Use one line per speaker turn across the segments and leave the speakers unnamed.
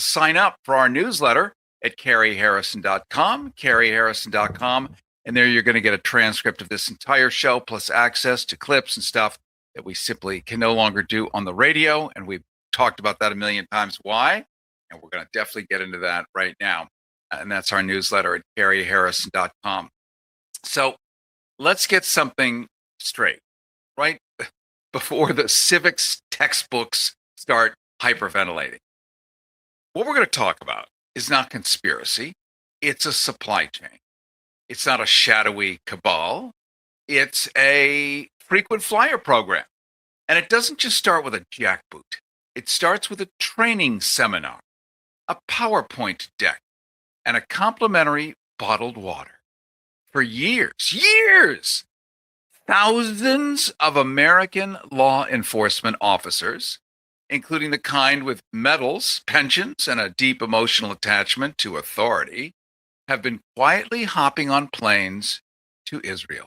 sign up for our newsletter at caryharrison.com, and there you're going to get a transcript of this entire show, plus access to clips and stuff that we simply can no longer do on the radio. And we've talked about that a million times. Why? And we're going to definitely get into that right now. And that's our newsletter at caryharrison.com. So let's get something straight, right? Before the civics textbooks start hyperventilating. What we're going to talk about is not conspiracy. It's a supply chain. It's not a shadowy cabal. It's a frequent flyer program. And it doesn't just start with a jackboot. It starts with a training seminar, a PowerPoint deck, and a complimentary bottled water. For years, thousands of American law enforcement officers, including the kind with medals, pensions, and a deep emotional attachment to authority, have been quietly hopping on planes to Israel.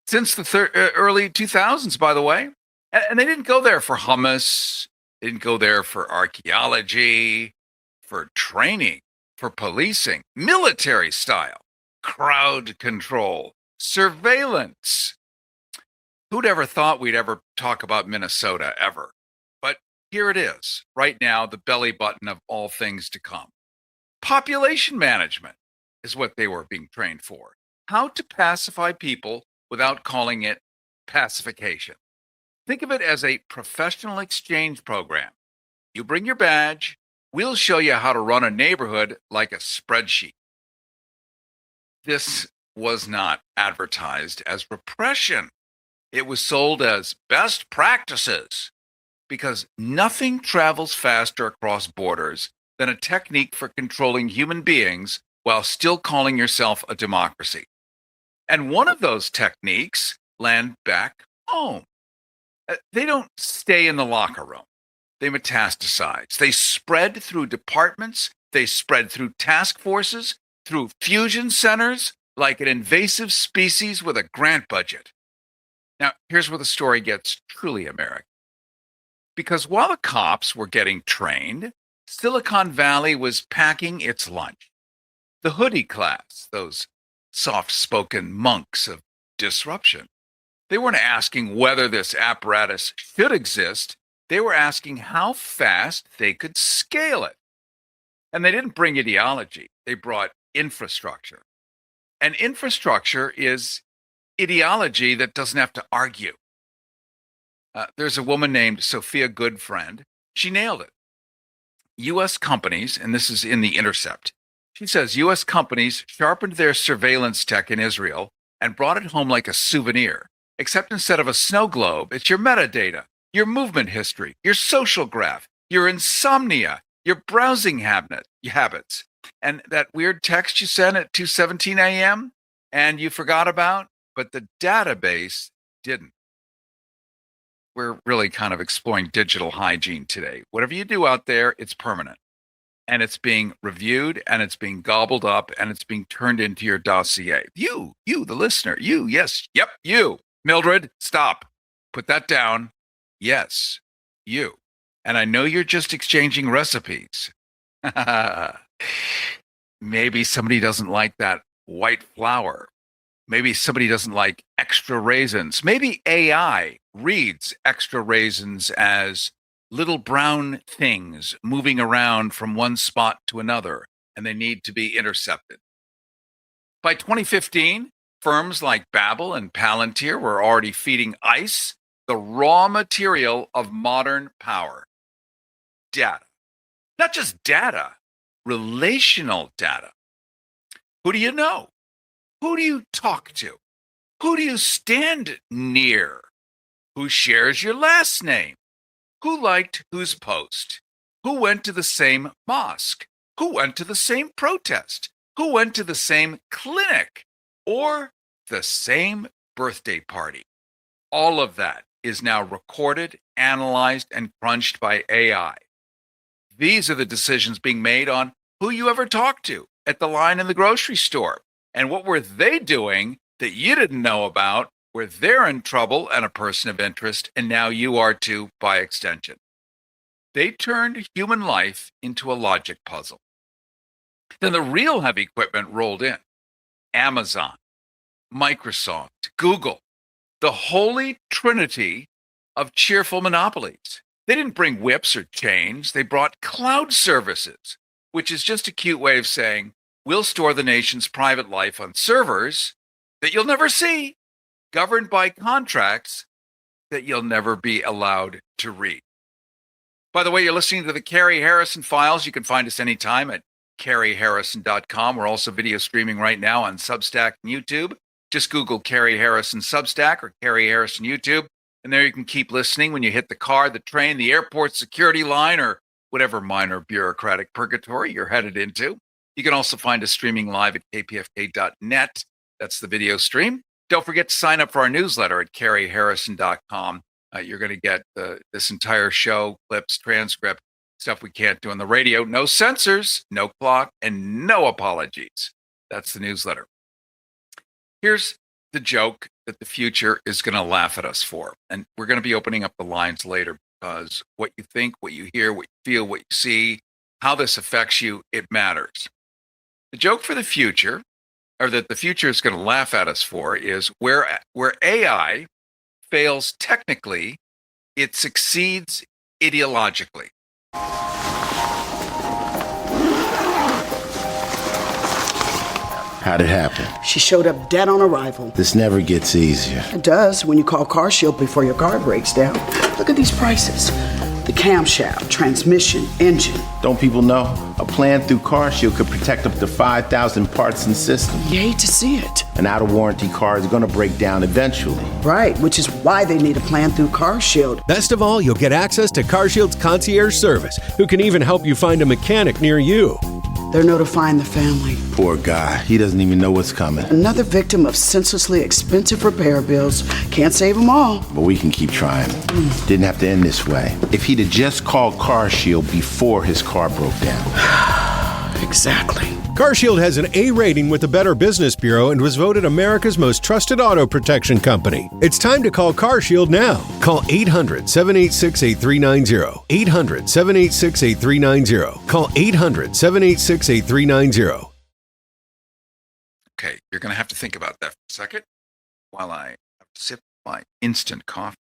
Since the early 2000s, by the way. And they didn't go there for hummus. They didn't go there for archaeology, for training, for policing, military style, crowd control, surveillance. Who'd ever thought we'd ever talk about Minnesota ever? But here it is, right now, the belly button of all things to come. Population management is what they were being trained for. How to pacify people without calling it pacification. Think of it as a professional exchange program. You bring your badge, we'll show you how to run a neighborhood like a spreadsheet. This was not advertised as repression. It was sold as best practices, because nothing travels faster across borders than a technique for controlling human beings while still calling yourself a democracy. And one of those techniques land back home. They don't stay in the locker room. They metastasize. They spread through departments. They spread through task forces, through fusion centers, like an invasive species with a grant budget. Now, here's where the story gets truly American. Because while the cops were getting trained, Silicon Valley was packing its lunch. The hoodie class, those soft-spoken monks of disruption. They weren't asking whether this apparatus should exist. They were asking how fast they could scale it. And they didn't bring ideology. They brought infrastructure. And infrastructure is ideology that doesn't have to argue. There's a woman named Sophia Goodfriend. She nailed it. U.S. companies, and this is in The Intercept, she says U.S. companies sharpened their surveillance tech in Israel and brought it home like a souvenir. Except instead of a snow globe, it's your metadata, your movement history, your social graph, your insomnia, your browsing habits, and that weird text you sent at 2:17 a.m. and you forgot about, but the database didn't. We're really kind of exploring digital hygiene today. Whatever you do out there, it's permanent. And it's being reviewed, and it's being gobbled up, and it's being turned into your dossier. You, the listener, you, yes, yep, you. Mildred, stop. Put that down. Yes, you. And I know you're just exchanging recipes. Maybe somebody doesn't like that white flour. Maybe somebody doesn't like extra raisins. Maybe AI reads extra raisins as little brown things moving around from one spot to another, and they need to be intercepted. By 2015, firms like Babbel and Palantir were already feeding ICE the raw material of modern power. Data. Not just data, relational data. Who do you know? Who do you talk to? Who do you stand near? Who shares your last name? Who liked whose post? Who went to the same mosque? Who went to the same protest? Who went to the same clinic? Or the same birthday party? All of that is now recorded, analyzed, and crunched by AI. These are the decisions being made on who you ever talked to at the line in the grocery store. And what were they doing that you didn't know about, where they're in trouble and a person of interest, and now you are too by extension. They turned human life into a logic puzzle. Then the real heavy equipment rolled in. Amazon, Microsoft, Google, the holy trinity of cheerful monopolies. They didn't bring whips or chains. They brought cloud services, which is just a cute way of saying, we'll store the nation's private life on servers that you'll never see, governed by contracts that you'll never be allowed to read. By the way, you're listening to the Cary Harrison Files. You can find us anytime at CaryHarrison.com. We're also video streaming right now on Substack and YouTube. Just Google Cary Harrison Substack or Cary Harrison YouTube. And there you can keep listening when you hit the car, the train, the airport security line, or whatever minor bureaucratic purgatory you're headed into. You can also find us streaming live at kpfk.net. That's the video stream. Don't forget to sign up for our newsletter at CaryHarrison.com. You're going to get this entire show, clips, transcript, stuff we can't do on the radio. No censors, no clock, and no apologies. That's the newsletter. Here's the joke that the future is going to laugh at us for. And we're going to be opening up the lines later because what you think, what you hear, what you feel, what you see, how this affects you, it matters. The joke for the future, or that the future is going to laugh at us for, is where AI fails technically, it succeeds ideologically.
How'd it happen?
She showed up dead on arrival.
This never gets easier.
It does when you call CarShield before your car breaks down. Look at these prices. The camshaft, transmission, engine.
Don't people know? A plan through CarShield could protect up to 5,000 parts and systems.
You hate to see it.
An out-of-warranty car is going to break down eventually.
Right, which is why they need a plan through CarShield.
Best of all, you'll get access to CarShield's concierge service, who can even help you find a mechanic near you.
They're notifying the family.
Poor guy. He doesn't even know what's coming.
Another victim of senselessly expensive repair bills. Can't save them all.
But we can keep trying. Didn't have to end this way. If he'd have just called CarShield before his car broke down.
Exactly.
CarShield has an A rating with the Better Business Bureau and was voted America's most trusted auto protection company. It's time to call CarShield now. Call 800-786-8390. 800-786-8390. Call 800-786-8390.
Okay, you're going to have to think about that for a second while I sip my instant coffee.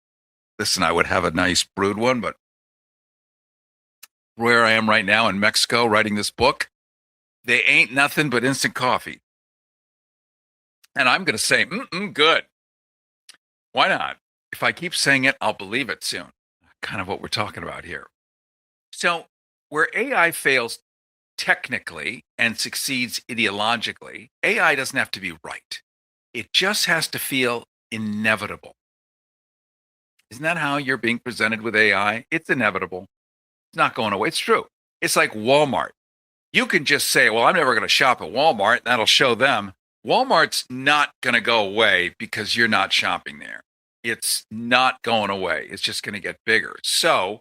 Listen, I would have a nice brewed one, but where I am right now in Mexico writing this book, they ain't nothing but instant coffee. And I'm going to say, good. Why not? If I keep saying it, I'll believe it soon. Kind of what we're talking about here. So where AI fails technically and succeeds ideologically, AI doesn't have to be right. It just has to feel inevitable. Isn't that how you're being presented with AI? It's inevitable. It's not going away. It's true. It's like Walmart. You can just say, well, I'm never going to shop at Walmart. And that'll show them. Walmart's not going to go away because you're not shopping there. It's not going away. It's just going to get bigger. So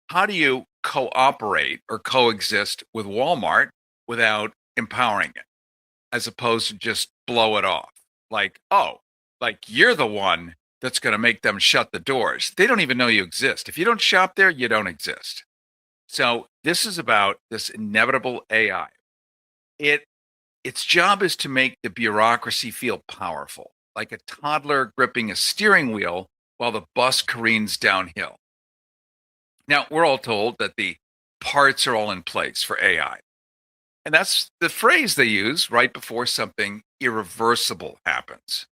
how do you cooperate or coexist with Walmart without empowering it, as opposed to just blow it off? Like, oh, like you're the one that's going to make them shut the doors. They don't even know you exist. If you don't shop there, you don't exist. So this is about this inevitable AI. Its job is to make the bureaucracy feel powerful, like a toddler gripping a steering wheel while the bus careens downhill. Now, we're all told that the parts are all in place for AI. And that's the phrase they use right before something irreversible happens.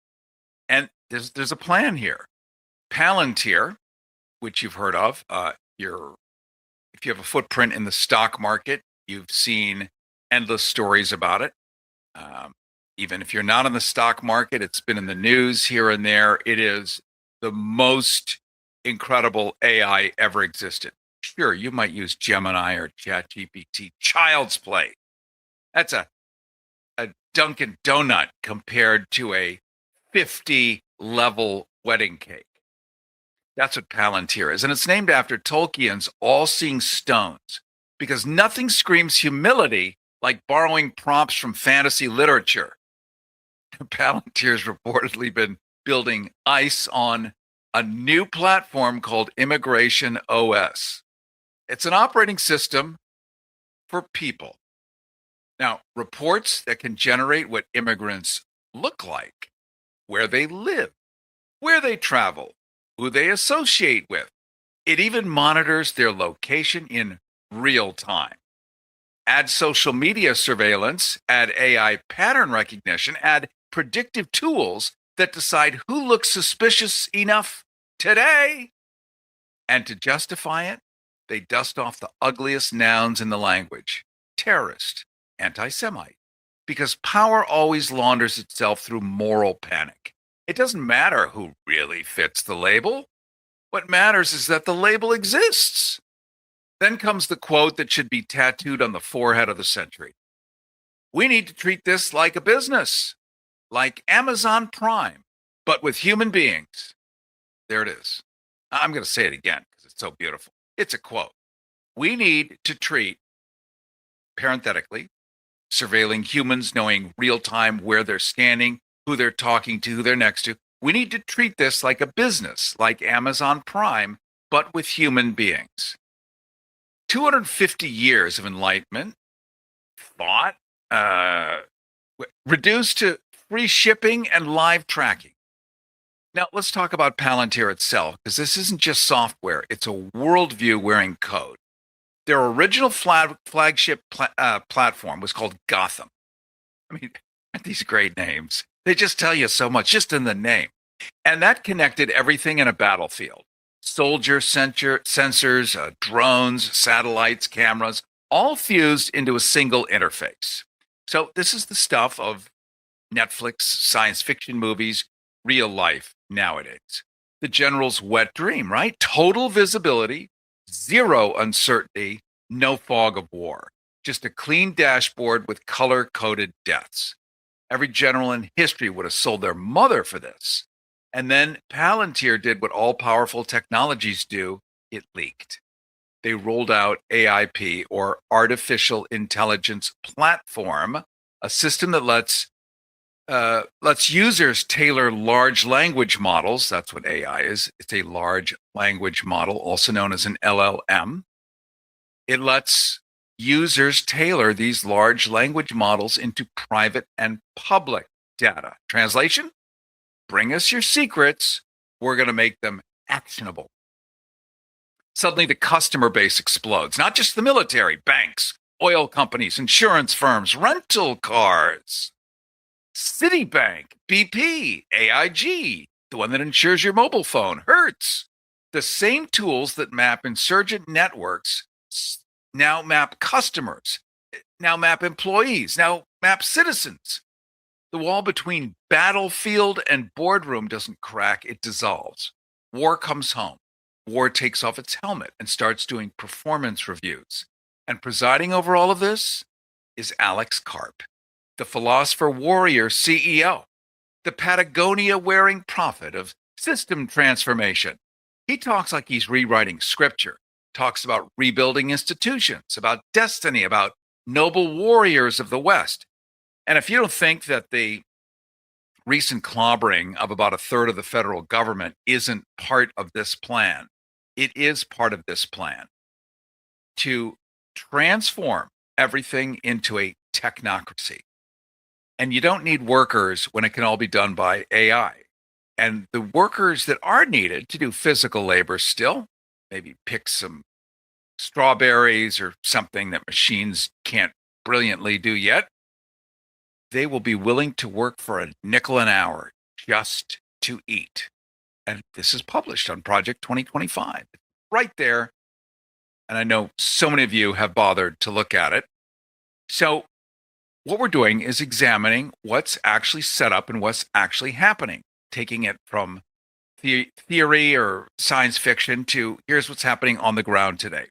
And there's a plan here. Palantir, which you've heard of, if you have a footprint in the stock market, you've seen endless stories about it. Even if you're not in the stock market, it's been in the news here and there. It is the most incredible AI ever existed. Sure, you might use Gemini or ChatGPT. Child's play. That's a Dunkin' Donut compared to a 50-level wedding cake. That's what Palantir is. And it's named after Tolkien's all-seeing stones, because nothing screams humility like borrowing prompts from fantasy literature. Palantir's reportedly been building ICE on a new platform called Immigration OS. It's an operating system for people. Now, reports that can generate what immigrants look like, where they live, where they travel, who they associate with. It even monitors their location in real time. Add social media surveillance, add AI pattern recognition, add predictive tools that decide who looks suspicious enough today. And to justify it, they dust off the ugliest nouns in the language: terrorist, anti Semite, because power always launders itself through moral panic. It doesn't matter who really fits the label. What matters is that the label exists. Then comes the quote that should be tattooed on the forehead of the century. We need to treat this like a business, like Amazon Prime, but with human beings. There it is. I'm going to say it again because it's so beautiful. It's a quote. We need to treat, parenthetically, surveilling humans, knowing real time where they're standing, who they're talking to, who they're next to. We need to treat this like a business, like Amazon Prime, but with human beings. 250 years of enlightenment, thought, reduced to free shipping and live tracking. Now, let's talk about Palantir itself, because this isn't just software. It's a worldview wearing code. Their original flagship platform was called Gotham. I mean, these great names. They just tell you so much just in the name. And that connected everything in a battlefield. Soldier sensors, drones, satellites, cameras, all fused into a single interface. So this is the stuff of Netflix, science fiction movies, real life nowadays. The general's wet dream, right? Total visibility, zero uncertainty, no fog of war. Just a clean dashboard with color-coded deaths. Every general in history would have sold their mother for this. And then Palantir did what all-powerful technologies do. It leaked. They rolled out AIP, or Artificial Intelligence Platform, a system that lets users tailor large language models. That's what AI is. It's a large language model, also known as an LLM. It lets users tailor these large language models into private and public data. Translation? Bring us your secrets. We're going to make them actionable. Suddenly, the customer base explodes. Not just the military, banks, oil companies, insurance firms, rental cars, Citibank, BP, AIG, the one that insures your mobile phone, Hertz. The same tools that map insurgent networks now map customers, now map employees, now map citizens. The wall between battlefield and boardroom doesn't crack, it dissolves. War comes home. War takes off its helmet and starts doing performance reviews. And presiding over all of this is Alex Karp, the philosopher warrior CEO, the Patagonia-wearing prophet of system transformation. He talks like he's rewriting scripture, talks about rebuilding institutions, about destiny, about noble warriors of the West. And if you don't think that the recent clobbering of about a third of the federal government isn't part of this plan, it is part of this plan to transform everything into a technocracy. And you don't need workers when it can all be done by AI. And the workers that are needed to do physical labor still, maybe pick some strawberries or something that machines can't brilliantly do yet, they will be willing to work for a nickel an hour just to eat. And this is published on Project 2025, right there. And I know so many of you have bothered to look at it. So what we're doing is examining what's actually set up and what's actually happening, taking it from theory or science fiction to here's what's happening on the ground today.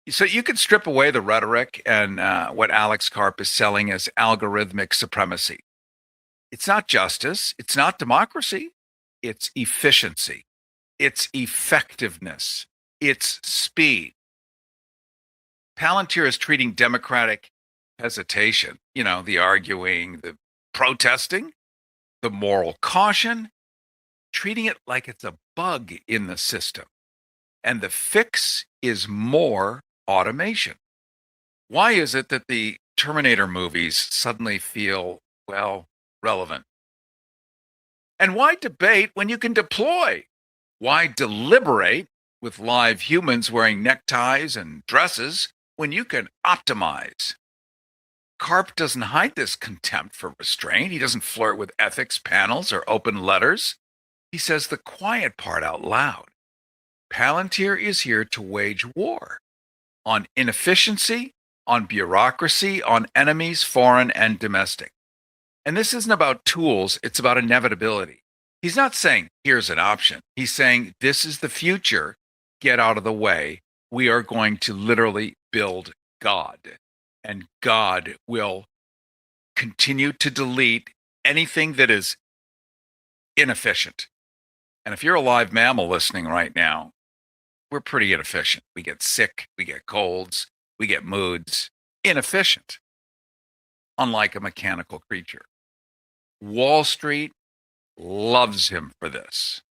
So you could strip away the rhetoric and what Alex Karp is selling as algorithmic supremacy. It's not justice. It's not democracy. It's efficiency. It's effectiveness. It's speed. Palantir is treating democratic hesitation, the arguing, the protesting, the moral caution, treating it like it's a bug in the system. And the fix is more automation. Why is it that the Terminator movies suddenly feel, well, relevant? And why debate when you can deploy? Why deliberate with live humans wearing neckties and dresses when you can optimize? Karp doesn't hide this contempt for restraint. He doesn't flirt with ethics panels or open letters. He says the quiet part out loud. Palantir is here to wage war on inefficiency, on bureaucracy, on enemies, foreign and domestic. And this isn't about tools, it's about inevitability. He's not saying, here's an option. He's saying, this is the future. Get out of the way. We are going to literally build God. And God will continue to delete anything that is inefficient. And if you're a live mammal listening right now, we're pretty inefficient. We get sick, we get colds, we get moods. Inefficient, unlike a mechanical creature. Wall Street loves him for this.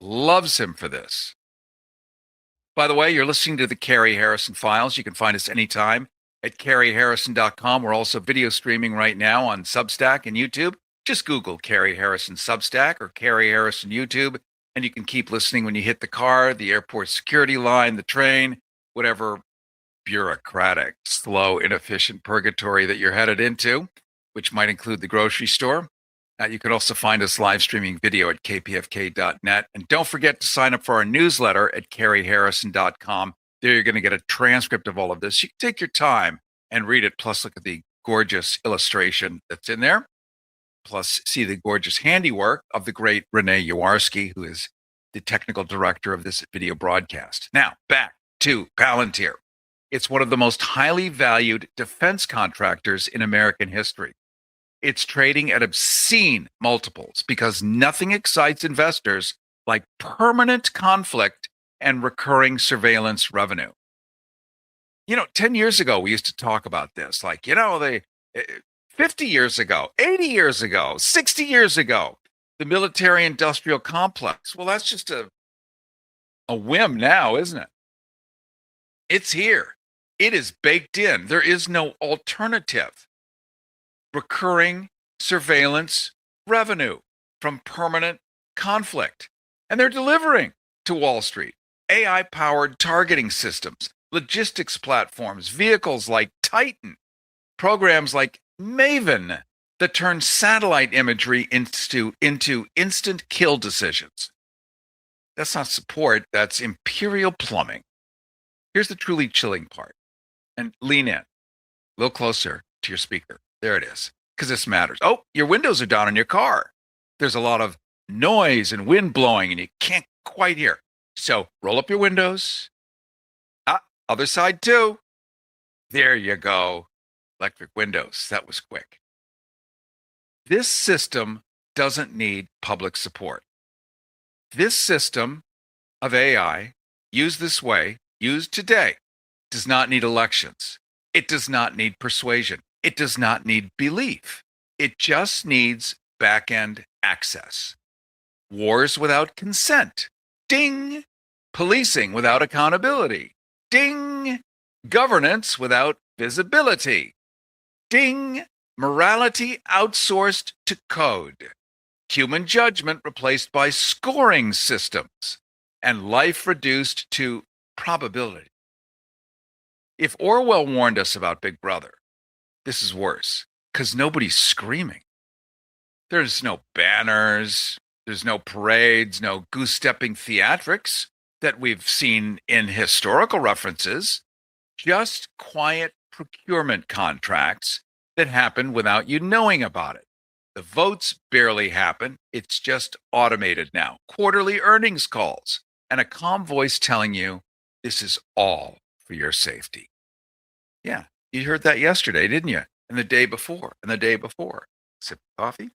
Loves him for this. By the way, you're listening to the Cary Harrison Files. You can find us anytime at CaryHarrison.com. We're also video streaming right now on Substack and YouTube. Just Google Cary Harrison Substack or Cary Harrison YouTube, and you can keep listening when you hit the car, the airport security line, the train, whatever bureaucratic, slow, inefficient purgatory that you're headed into, which might include the grocery store. You can also find us live streaming video at kpfk.net. And don't forget to sign up for our newsletter at caryharrison.com. There you're going to get a transcript of all of this. You can take your time and read it, plus look at the gorgeous illustration that's in there, plus see the gorgeous handiwork of the great Renee Yawarski, who is the technical director of this video broadcast. Now, back to Palantir. It's one of the most highly valued defense contractors in American history. It's trading at obscene multiples because nothing excites investors like permanent conflict and recurring surveillance revenue. 10 years ago, we used to talk about this. 50 years ago, 80 years ago, 60 years ago, the military-industrial complex. Well, that's just a whim now, isn't it? It's here. It is baked in. There is no alternative. Recurring surveillance revenue from permanent conflict. And they're delivering to Wall Street. AI-powered targeting systems, logistics platforms, vehicles like Titan, programs like Maven that turn satellite imagery into instant kill decisions. That's not support, that's imperial plumbing. Here's the truly chilling part. And lean in a little closer to your speaker. There it is, because this matters. Oh, your windows are down in your car. There's a lot of noise and wind blowing, and you can't quite hear. So roll up your windows. Other side too. There you go. Electric windows. That was quick. This system doesn't need public support. This system of AI, used this way, used today, does not need elections. It does not need persuasion. It does not need belief. It just needs back-end access. Wars without consent. Ding. Policing without accountability. Ding. Governance without visibility. Ding. Morality outsourced to code. Human judgment replaced by scoring systems. And life reduced to probability. If Orwell warned us about Big Brother, this is worse, because nobody's screaming. There's no banners, there's no parades, no goose-stepping theatrics that we've seen in historical references, just quiet procurement contracts that happen without you knowing about it. The votes barely happen. It's just automated now. Quarterly earnings calls and a calm voice telling you this is all for your safety. Yeah, you heard that yesterday, didn't you? And the day before, and the day before. Sip of coffee.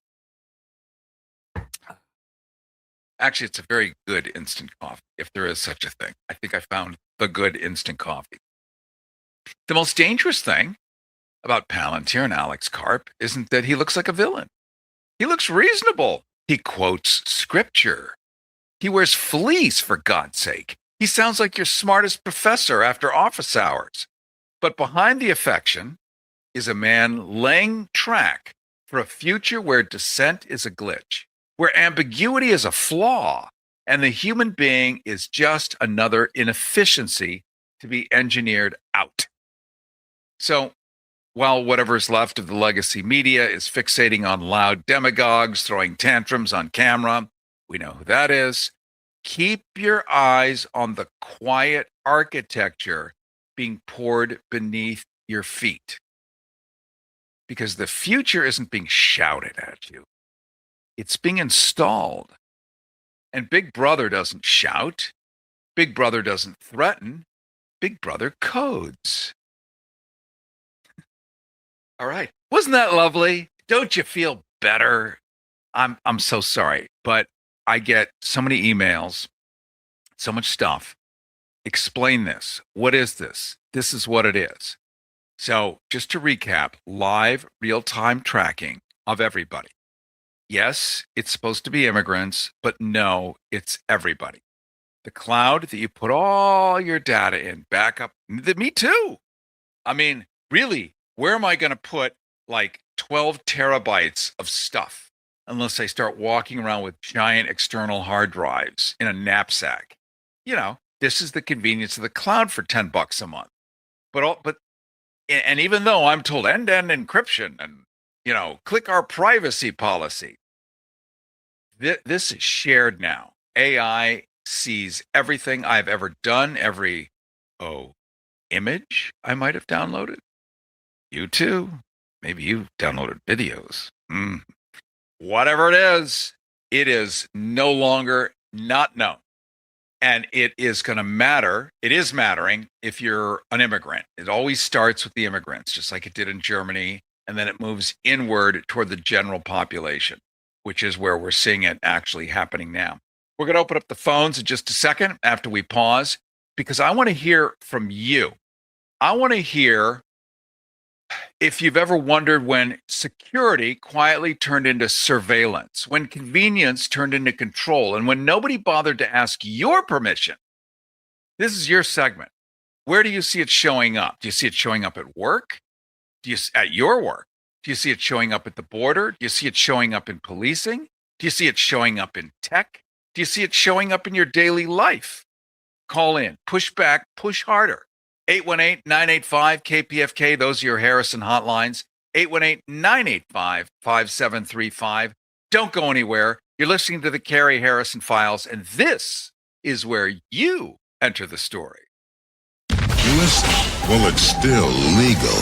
Actually, it's a very good instant coffee, if there is such a thing. I think I found the good instant coffee. The most dangerous thing about Palantir and Alex Karp isn't that he looks like a villain. He looks reasonable. He quotes scripture. He wears fleece, for God's sake. He sounds like your smartest professor after office hours. But behind the affection is a man laying track for a future where dissent is a glitch, where ambiguity is a flaw, and the human being is just another inefficiency to be engineered out. So, while whatever's left of the legacy media is fixating on loud demagogues throwing tantrums on camera, we know who that is. Keep your eyes on the quiet architecture being poured beneath your feet. Because the future isn't being shouted at you, it's being installed. And Big Brother doesn't shout, Big Brother doesn't threaten, Big Brother codes. All right. Wasn't that lovely? Don't you feel better? I'm so sorry, but I get so many emails, so much stuff. Explain this. What is this? This is what it is. So, just to recap, live real-time tracking of everybody. Yes, it's supposed to be immigrants, but no, it's everybody. The cloud that you put all your data in, backup, me too. I mean, really, where am I going to put like 12 terabytes of stuff unless I start walking around with giant external hard drives in a knapsack? You know, this is the convenience of the cloud for $10 a month. And even though I'm told end-to-end encryption and, click our privacy policy, this is shared now. AI sees everything I've ever done, every image I might have downloaded. You too. Maybe you downloaded videos. Whatever it is no longer not known. And it is going to matter. It is mattering if you're an immigrant. It always starts with the immigrants, just like it did in Germany. And then it moves inward toward the general population, which is where we're seeing it actually happening now. We're going to open up the phones in just a second after we pause, because I want to hear from you. I want to hear if you've ever wondered when security quietly turned into surveillance, when convenience turned into control, and when nobody bothered to ask your permission. This is your segment. Where do you see it showing up? Do you see it showing up at work? At your work? Do you see it showing up at the border? Do you see it showing up in policing? Do you see it showing up in tech? Do you see it showing up in your daily life? Call in, push back, push harder. 818-985-KPFK. Those are your Harrison hotlines. 818-985-5735. Don't go anywhere. You're listening to the Cary Harrison Files, and this is where you enter the story.
You listen? Well, it's still legal.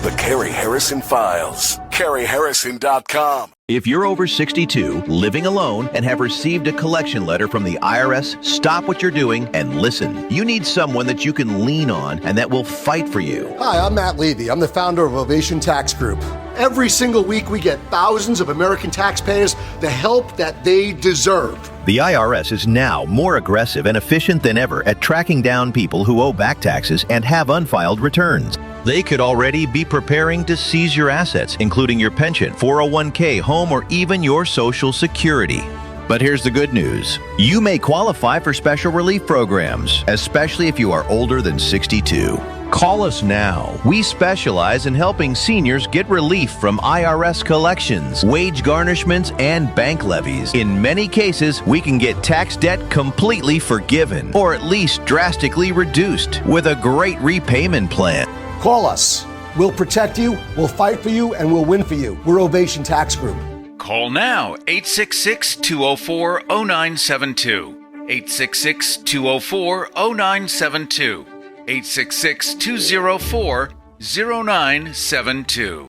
The Cary Harrison Files. CaryHarrison.com.
If you're over 62, living alone, and have received a collection letter from the IRS, stop what you're doing and listen. You need someone that you can lean on and that will fight for you.
Hi, I'm Matt Levy. I'm the founder of Ovation Tax Group. Every single week, we get thousands of American taxpayers the help that they deserve.
The IRS is now more aggressive and efficient than ever at tracking down people who owe back taxes and have unfiled returns. They could already be preparing to seize your assets, including your pension, 401k, home, or even your Social Security. But here's the good news. You may qualify for special relief programs, especially if you are older than 62. Call us now. We specialize in helping seniors get relief from IRS collections, wage garnishments, and bank levies. In many cases, we can get tax debt completely forgiven, or at least drastically reduced, with a great repayment plan.
Call us. We'll protect you, we'll fight for you, and we'll win for you. We're Ovation Tax Group.
Call now, 866-204-0972. 866-204-0972. 866-204-0972.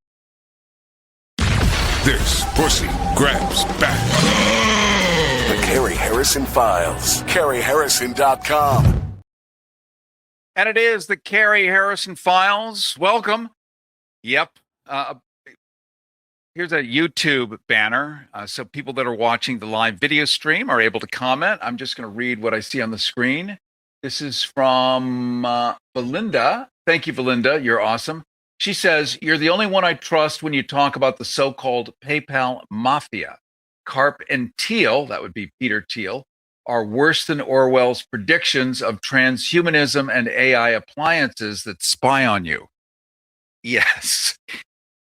This pussy grabs back.
The Cary Harrison Files. CaryHarrison.com.
And it is the Cary Harrison Files. Welcome. Yep. Here's a YouTube banner. So people that are watching the live video stream are able to comment. I'm just going to read what I see on the screen. This is from Belinda. Thank you, Belinda. You're awesome. She says, you're the only one I trust when you talk about the so-called PayPal mafia. Carp and Teal, that would be Peter Thiel, are worse than Orwell's predictions of transhumanism and AI appliances that spy on you. Yes,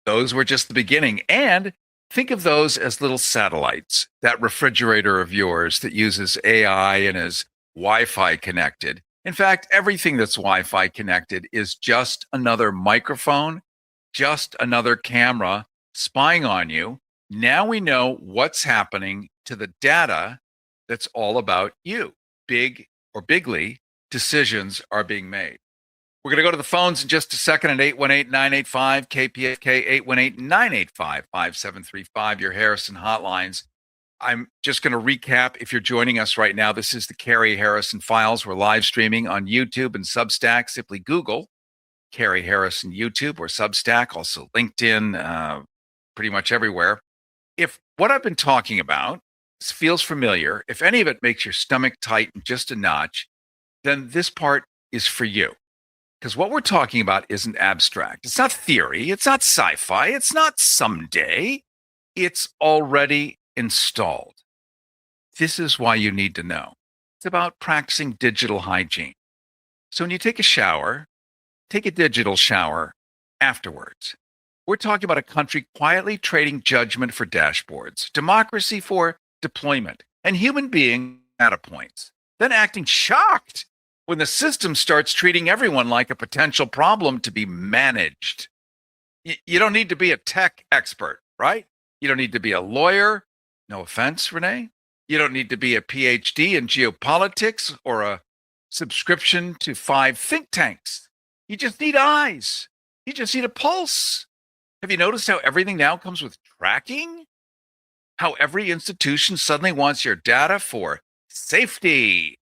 those were just the beginning. And think of those as little satellites, that refrigerator of yours that uses AI and is Wi-Fi connected. In fact, everything that's Wi-Fi connected is just another microphone, just another camera spying on you. Now we know what's happening to the data that's all about you. Big or bigly, decisions are being made. We're going to go to the phones in just a second at 818-985-KPFK, 818-985-5735, your Harrison hotlines. I'm just going to recap if you're joining us right now. This is the Cary Harrison Files. We're live streaming on YouTube and Substack. Simply Google Cary Harrison YouTube or Substack, also LinkedIn, pretty much everywhere. If what I've been talking about feels familiar, if any of it makes your stomach tighten just a notch, then this part is for you. Because what we're talking about isn't abstract. It's not theory. It's not sci-fi. It's not someday. It's already installed. This is why you need to know. It's about practicing digital hygiene. So when you take a shower, take a digital shower afterwards. We're talking about a country quietly trading judgment for dashboards, democracy for deployment, and human being data points, then acting shocked when the system starts treating everyone like a potential problem to be managed. You don't need to be a tech expert, right? You don't need to be a lawyer. No offense, Renee. You don't need to be a PhD in geopolitics or a subscription to 5 think tanks. You just need eyes. You just need a pulse. Have you noticed how everything now comes with tracking? How every institution suddenly wants your data for safety.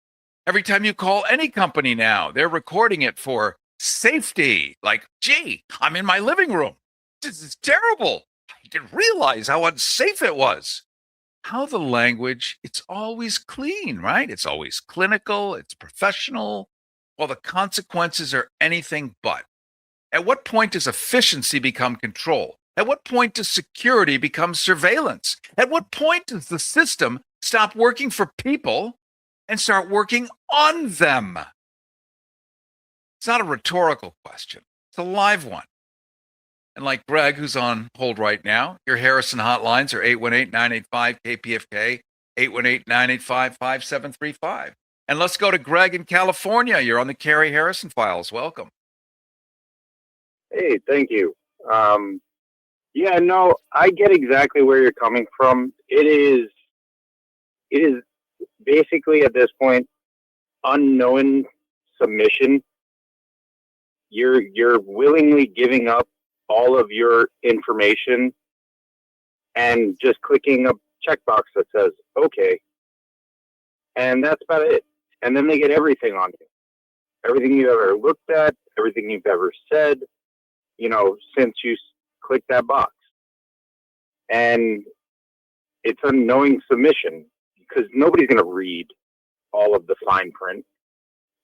Every time you call any company now, they're recording it for safety. Like, gee, I'm in my living room. This is terrible. I didn't realize how unsafe it was. How the language, it's always clean, right? It's always clinical, it's professional, while the consequences are anything but. At what point does efficiency become control? At what point does security become surveillance? At what point does the system stop working for people and start working on them? It's not a rhetorical question. It's a live one. And like Greg, who's on hold right now, your Harrison hotlines are 818-985-KPFK, 818-985-5735. And let's go to Greg in California. You're on the Cary Harrison Files. Welcome.
Hey, thank you. Yeah, no, I get exactly where you're coming from. It is basically at this point unknown submission. You're willingly giving up all of your information and just clicking a checkbox that says okay, and that's about it. And then they get everything on you, everything you've ever looked at, everything you've ever said, since you click that box. And it's unknowing submission because nobody's going to read all of the fine print.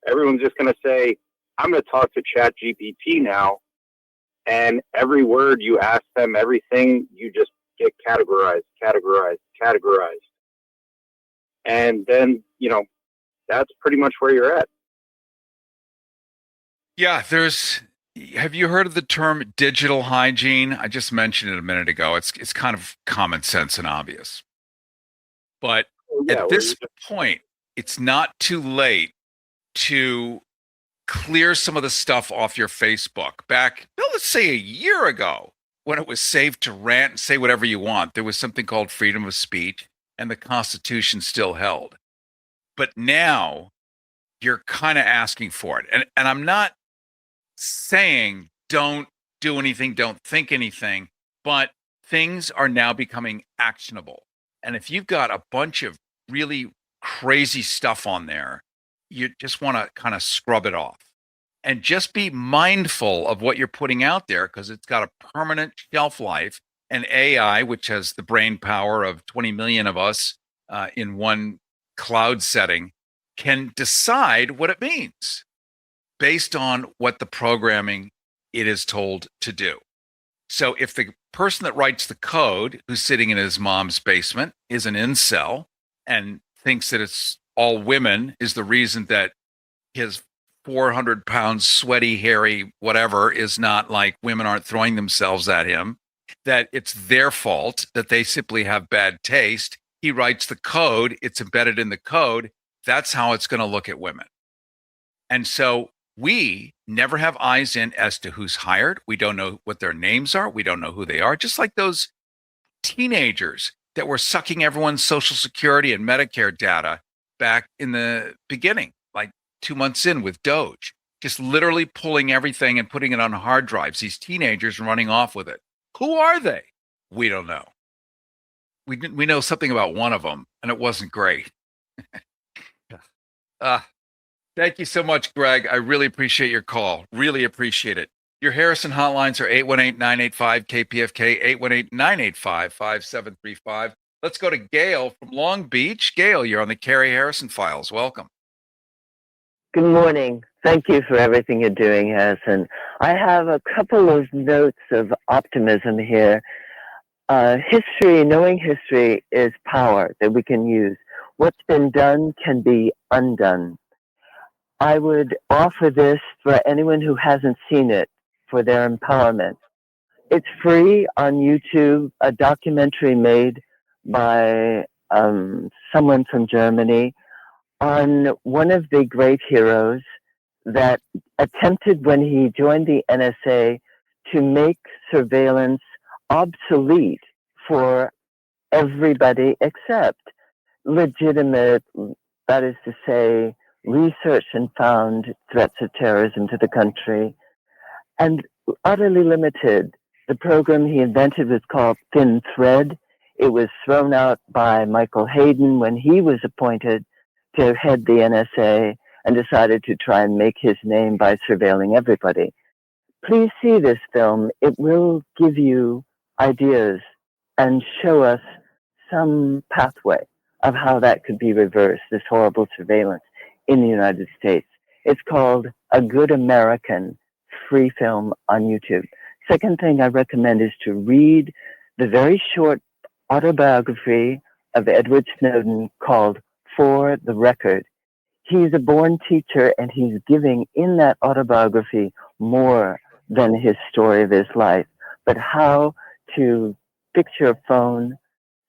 Everyone's just going to say, I'm going to talk to ChatGPT now. And every word you ask them, everything, you just get categorized. And then, that's pretty much where you're at.
Yeah, have you heard of the term digital hygiene? I just mentioned it a minute ago. It's kind of common sense and obvious. But at this point, it's not too late to clear some of the stuff off your Facebook. Back, let's say a year ago, when it was safe to rant and say whatever you want, there was something called freedom of speech, and the Constitution still held. But now you're kind of asking for it. And I'm not saying don't do anything, don't think anything, but things are now becoming actionable. And if you've got a bunch of really crazy stuff on there, you just want to kind of scrub it off and just be mindful of what you're putting out there, because it's got a permanent shelf life. And AI, which has the brain power of 20 million of us in one cloud setting, can decide what it means based on what the programming it is told to do. So if the person that writes the code, who's sitting in his mom's basement, is an incel and thinks that it's all women is the reason that his 400 pounds sweaty, hairy, whatever is not like women aren't throwing themselves at him, that it's their fault, that they simply have bad taste. He writes the code, it's embedded in the code. That's how it's going to look at women. And so we never have eyes in as to who's hired. We don't know what their names are. We don't know who they are. Just like those teenagers that were sucking everyone's Social Security and Medicare data back in the beginning, like 2 months in with Doge, just literally pulling everything and putting it on hard drives. These teenagers running off with it. Who are they? We don't know. We know something about one of them, and it wasn't great. Thank you so much, Greg. I really appreciate your call. Really appreciate it. Your Harrison hotlines are 818-985-KPFK, 818-985-5735. Let's go to Gail from Long Beach. Gail, you're on the Cary Harrison Files. Welcome.
Good morning. Thank you for everything you're doing, Harrison. I have a couple of notes of optimism here. Knowing history is power that we can use. What's been done can be undone. I would offer this for anyone who hasn't seen it for their empowerment. It's free on YouTube, a documentary made by someone from Germany on one of the great heroes that attempted when he joined the NSA to make surveillance obsolete for everybody except legitimate, that is to say, researched and found threats of terrorism to the country, and utterly limited. The program he invented was called Thin Thread. It was thrown out by Michael Hayden when he was appointed to head the NSA and decided to try and make his name by surveilling everybody. Please see this film. It will give you ideas and show us some pathway of how that could be reversed, this horrible surveillance in the United States. It's called A Good American, free film on YouTube. Second thing I recommend is to read the very short autobiography of Edward Snowden called For the Record. He's a born teacher, and he's giving in that autobiography more than his story of his life, but how to fix your phone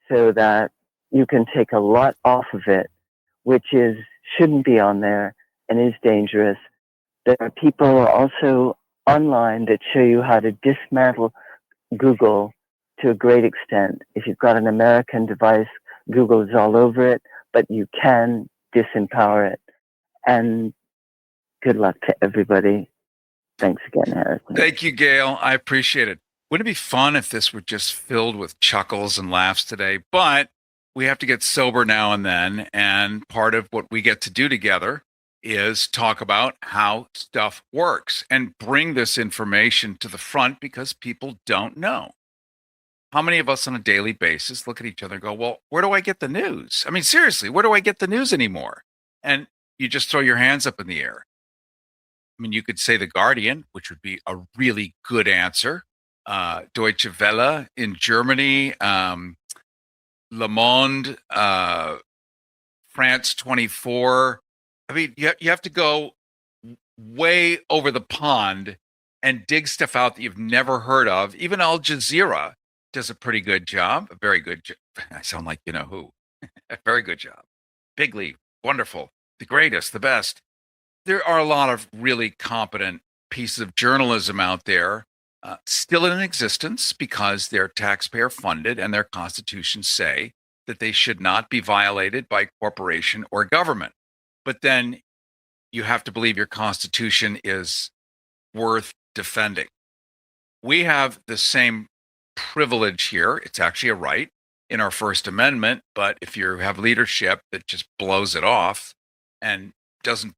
so that you can take a lot off of it, which shouldn't be on there and is dangerous. There are people also online that show you how to dismantle Google to a great extent. If you've got an American device, Google is all over it, but you can disempower it. And good luck to everybody. Thanks again, Harrison.
Thank you, Gail. I appreciate it. Wouldn't it be fun if this were just filled with chuckles and laughs today? But we have to get sober now and then. And part of what we get to do together is talk about how stuff works and bring this information to the front because people don't know. How many of us on a daily basis look at each other and go, well, where do I get the news? I mean, seriously, where do I get the news anymore? And you just throw your hands up in the air. I mean, you could say The Guardian, which would be a really good answer. Deutsche Welle in Germany, Le Monde, France 24. I mean, you have to go way over the pond and dig stuff out that you've never heard of. Even Al Jazeera does a pretty good job, a very good job. I sound like you know who. A very good job. Big league, wonderful, the greatest, the best. There are a lot of really competent pieces of journalism out there still in existence because they're taxpayer funded and their constitutions say that they should not be violated by corporation or government. But then you have to believe your constitution is worth defending. We have the same privilege here. It's actually a right in our First Amendment. But if you have leadership that just blows it off and doesn't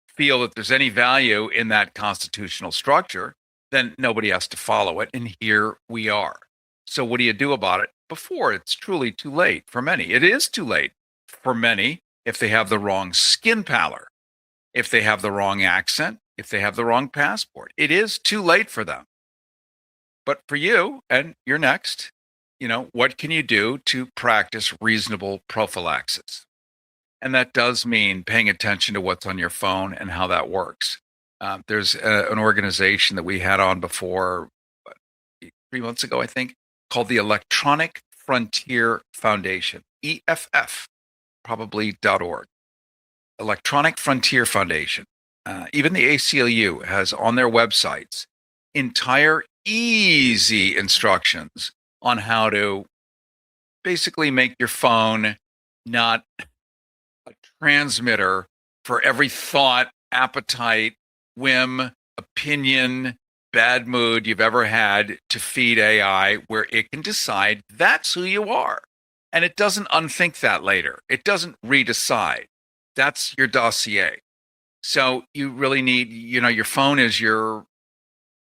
feel that there's any value in that constitutional structure, then nobody has to follow it. And here we are. So what do you do about it before it's truly too late for many? It is too late for many if they have the wrong skin pallor, if they have the wrong accent, if they have the wrong passport. It is too late for them. But for you, and you're next, what can you do to practice reasonable prophylaxis? And that does mean paying attention to what's on your phone and how that works. There's an organization that we had on before 3 months ago, I think, called the Electronic Frontier Foundation, EFF, probably.org. Electronic Frontier Foundation. Even the ACLU has on their websites entire easy instructions on how to basically make your phone not a transmitter for every thought, appetite, whim, opinion, bad mood you've ever had to feed AI, where it can decide that's who you are. And it doesn't unthink that later. It doesn't redecide. That's your dossier. So you really need, your phone is your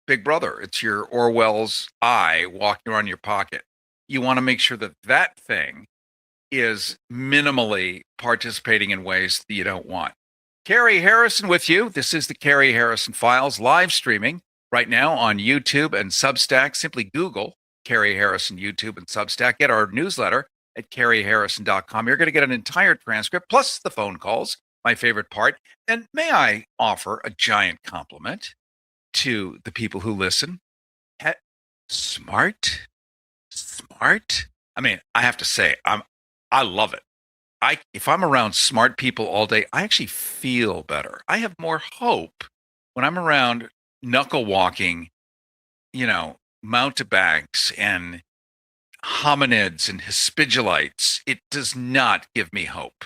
big brother. It's your Orwell's eye walking around your pocket. You want to make sure that that thing is minimally participating in ways that you don't want. Cary Harrison with you. This is the Cary Harrison Files live streaming right now on YouTube and Substack. Simply Google Cary Harrison YouTube and Substack. Get our newsletter at caryharrison.com. You're going to get an entire transcript plus the phone calls, my favorite part. And may I offer a giant compliment to the people who listen? Smart. I mean, I have to say, I love it. If I'm around smart people all day, I actually feel better. I have more hope when I'm around knuckle walking, mountebanks and hominids and hispidolites. It does not give me hope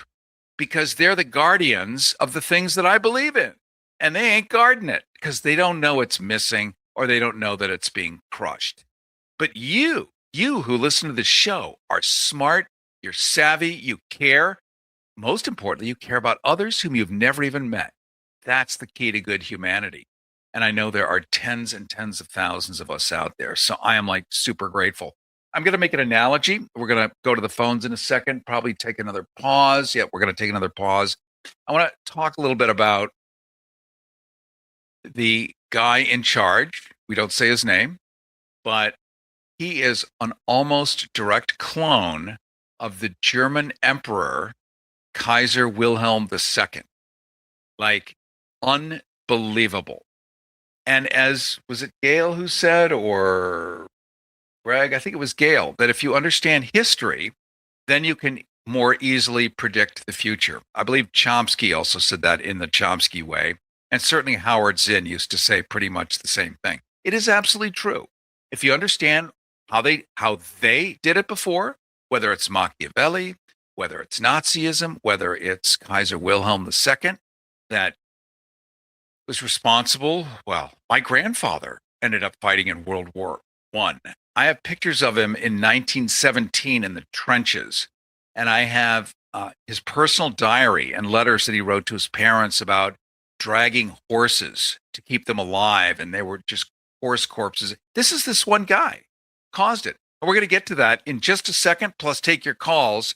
because they're the guardians of the things that I believe in, and they ain't guarding it because they don't know it's missing or they don't know that it's being crushed. But you who listen to this show are smart, you're savvy, you care. Most importantly, you care about others whom you've never even met. That's the key to good humanity. And I know there are tens and tens of thousands of us out there. So I am super grateful. I'm going to make an analogy. We're going to go to the phones in a second, probably take another pause. Yeah, we're going to take another pause. I want to talk a little bit about the guy in charge. We don't say his name, but he is an almost direct clone of the German Emperor, Kaiser Wilhelm II. Unbelievable. And was it Gail who said, or Greg, I think it was Gail, that if you understand history, then you can more easily predict the future. I believe Chomsky also said that in the Chomsky way. And certainly Howard Zinn used to say pretty much the same thing. It is absolutely true. If you understand how they did it before, whether it's Machiavelli, whether it's Nazism, whether it's Kaiser Wilhelm II, that was responsible. Well, my grandfather ended up fighting in World War I. I have pictures of him in 1917 in the trenches, and I have his personal diary and letters that he wrote to his parents about dragging horses to keep them alive, and they were just horse corpses. This one guy caused it. We're going to get to that in just a second, plus take your calls,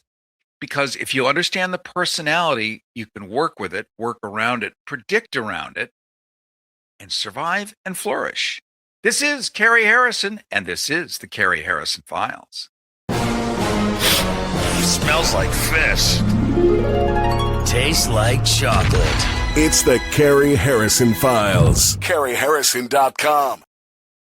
because if you understand the personality, you can work with it, work around it, predict around it, and survive and flourish. This is Cary Harrison, and this is the Cary Harrison Files.
Smells like fish.
Tastes like chocolate.
It's the Cary Harrison Files. CaryHarrison.com.